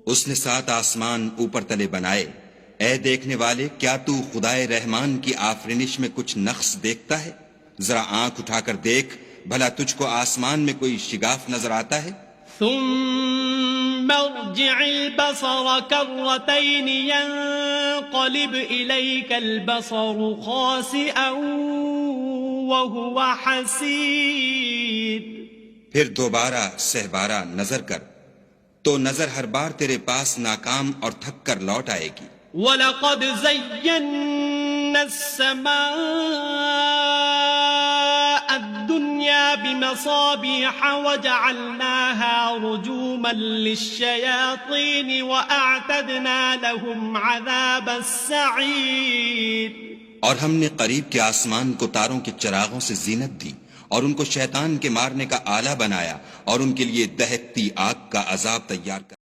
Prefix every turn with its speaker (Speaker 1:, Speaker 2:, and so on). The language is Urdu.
Speaker 1: اس نے 7 آسمان اوپر تلے بنائے۔ اے دیکھنے والے، کیا تو خدائے رحمان کی آفرینش میں کچھ نقص دیکھتا ہے؟ ذرا آنکھ اٹھا کر دیکھ، بھلا تجھ کو آسمان میں کوئی شگاف نظر آتا ہے؟
Speaker 2: ثم ارجع البصر كرتين ينقلب إليك البصر خاسئا وهو حسير۔
Speaker 1: پھر دوبارہ سہبارہ نظر کر تو نظر ہر بار تیرے پاس ناکام اور تھک کر لوٹ آئے گی۔
Speaker 2: وَلَقَدْ زَيَّنَّا السَّمَاءَ الدُّنْيَا بِمَصَابِيحَ وَجَعَلْنَاهَا رُجُومًا لِلشَّيَاطِينِ وَأَعْتَدْنَا لَهُمْ عَذَابَ السَّعِيرِ۔
Speaker 1: اور ہم نے قریب کے آسمان کو تاروں کے چراغوں سے زینت دی اور ان کو شیطان کے مارنے کا آلہ بنایا اور ان کے لیے دہکتی آگ کا عذاب تیار کر